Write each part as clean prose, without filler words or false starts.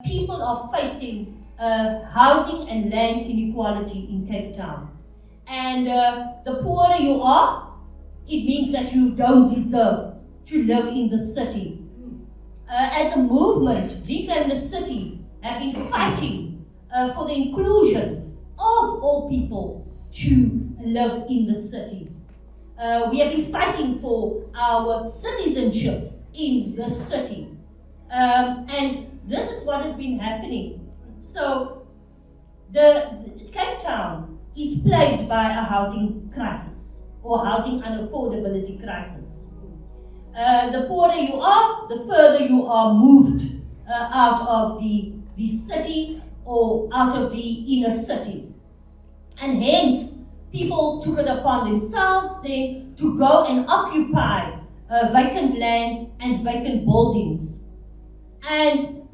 people are facing housing and land inequality in Cape Town. And the poorer you are, it means that you don't deserve to live in the city. As a movement, Reclaim the City have been fighting for the inclusion of all people to live in the city. We have been fighting for our citizenship in the city. And this is what has been happening. So, the Cape Town is plagued by a housing crisis, or housing unaffordability crisis. The poorer you are, the further you are moved out of the city or out of the inner city. And hence, people took it upon themselves then to go and occupy vacant land and vacant buildings. And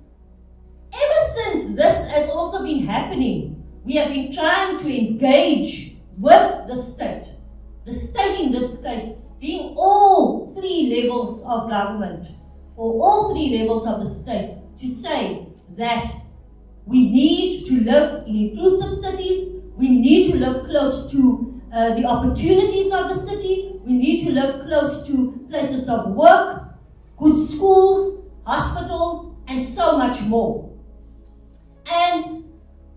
ever since this has also been happening, we have been trying to engage with the state. The state in this case being all three levels of government, or all three levels of the state, to say that we need to live in inclusive cities, we need to live close to the opportunities of the city, we need to live close to places of work, good schools, hospitals, and so much more. And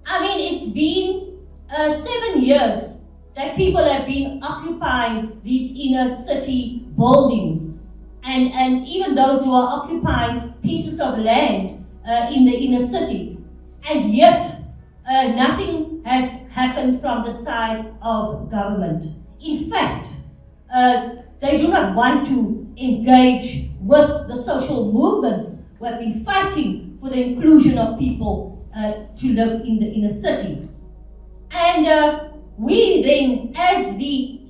I mean, it's been 7 years that people have been occupying these inner city buildings, and even those who are occupying pieces of land in the inner city. And yet, nothing has happened from the side of government. In fact, they do not want to engage with the social movements who have been fighting for the inclusion of people to live in the inner city. And we then, as the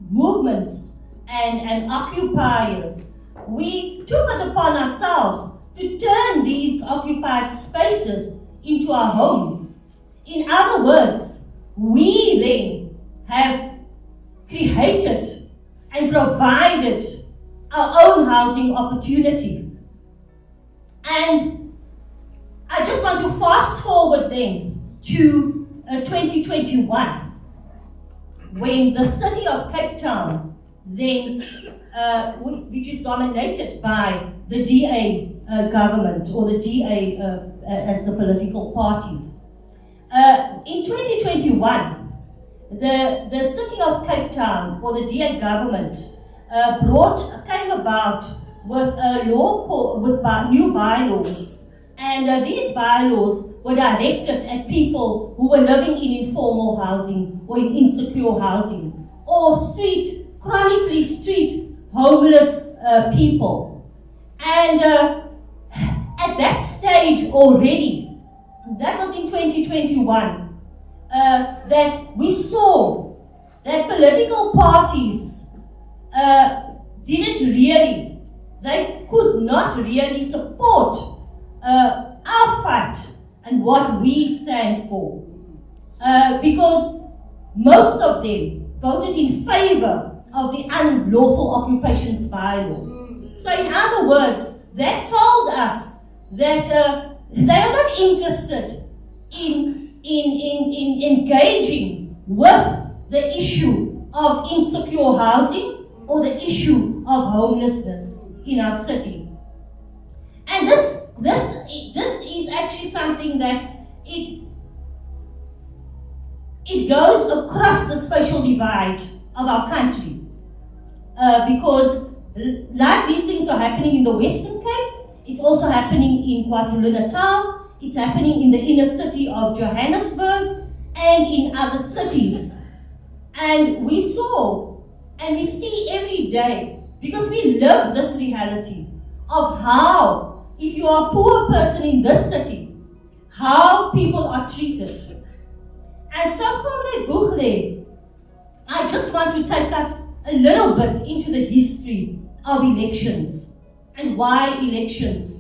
movements and occupiers, we took it upon ourselves to turn these occupied spaces into our homes. In other words, we then have created and provided our own housing opportunity. And I just want to fast forward then to 2021, when the city of Cape Town then, which is dominated by the DA government, or the DA as a political party. In 2021, the city of Cape Town, or the DA government, came about with a law with new bylaws. And these bylaws were directed at people who were living in informal housing or in insecure housing, or chronically street homeless people. And at that stage already, that was in 2021, that we saw that political parties they could not really support our fight and what we stand for, because most of them voted in favor of the unlawful occupations bylaw. So in other words, that told us that they are not interested in engaging with the issue of insecure housing or the issue of homelessness in our city. And this is actually something that it goes across the spatial divide of our country, because like these things are happening in the Western Cape, it's also happening in KwaZulu-Natal, it's happening in the inner city of Johannesburg, and in other cities. And we saw, and we see every day, because we live this reality of how, if you are a poor person in this city, how people are treated. And so, Comrade Buchle, I just want to take us a little bit into the history of elections and why elections.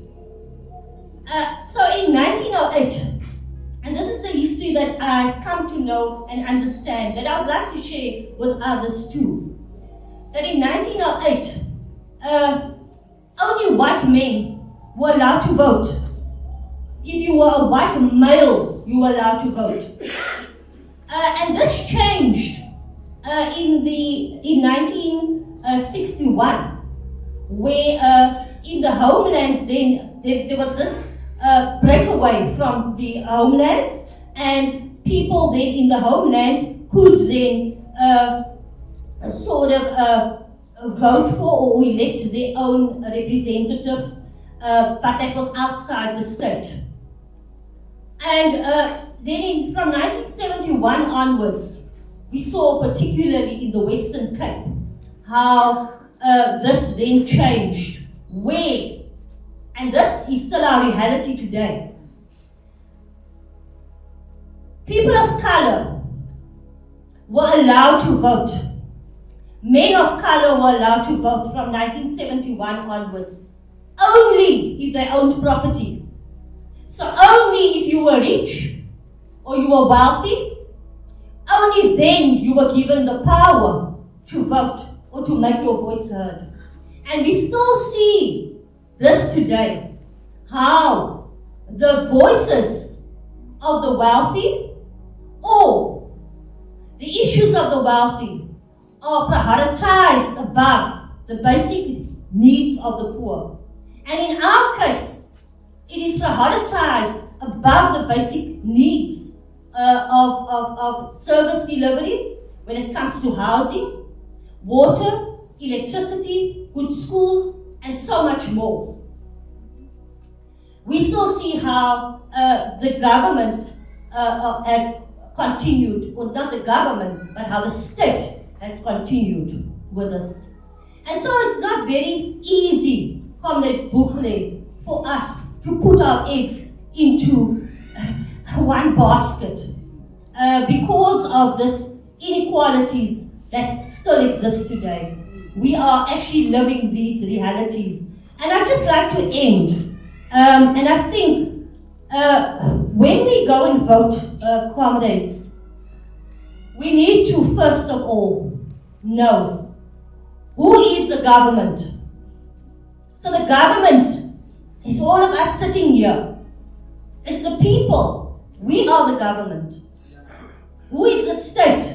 So in 1908, and this is the history that I've come to know and understand, that I would like to share with others too. That in 1908, only white men were allowed to vote. If you were a white male, you were allowed to vote. And this changed in 1961, where in the homelands then, there was this breakaway from the homelands, and people then in the homelands could then vote for or elect their own representatives, but that was outside the state. And then from 1971 onwards, we saw, particularly in the Western Cape, how this then changed. Where, and this is still our reality today, people of color were allowed to vote. Men of color were allowed to vote from 1971 onwards, only if they owned property. So only if you were rich or you were wealthy, only then you were given the power to vote or to make your voice heard. And we still see this today, how the voices of the wealthy or the issues of the wealthy are prioritized above the basic needs of the poor. And in our case, it is prioritized above the basic needs of service delivery when it comes to housing, water, electricity, good schools, and so much more. We still see how the government has continued, or not the government, but how the state has continued with us. And so it's not very easy, Comrade Buchle, for us to put our eggs into one basket because of this inequalities that still exist today. We are actually living these realities. And I'd just like to end. And I think when we go and vote, comrades, we need to first of all know who is the government. So the government is all of us sitting here. It's the people. We are the government. Who is the state?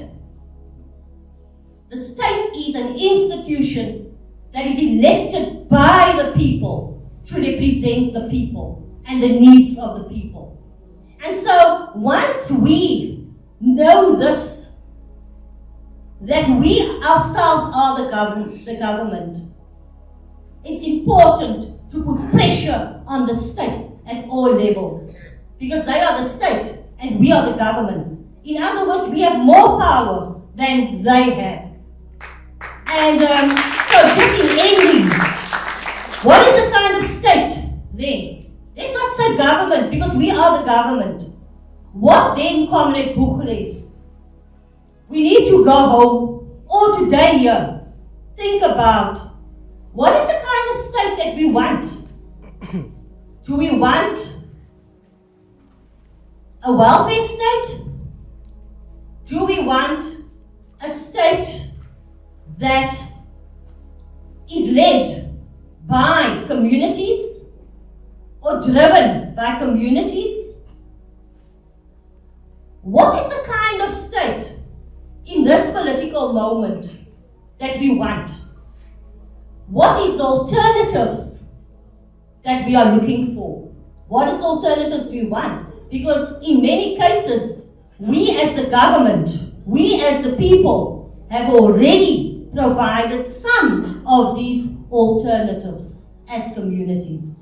The state is an institution that is elected by the people to represent the people and the needs of the people. And so once we know this, that we ourselves are the government, it's important to put pressure on the state at all levels, because they are the state and we are the government. In other words, we have more power than they have. And so just in ending, what is the kind of state then? Let's not say government, because we are the government. What then, Comrade Buchle? We need to go home, or today here, think about what is the kind of state that we want. Do we want a welfare state? Do we want a state that is led by communities or driven by communities? What is the kind of state in this political moment that we want? What is the alternatives that we are looking for? What is the alternatives we want? Because in many cases, we as the government, we as the people, have already provided some of these alternatives as communities.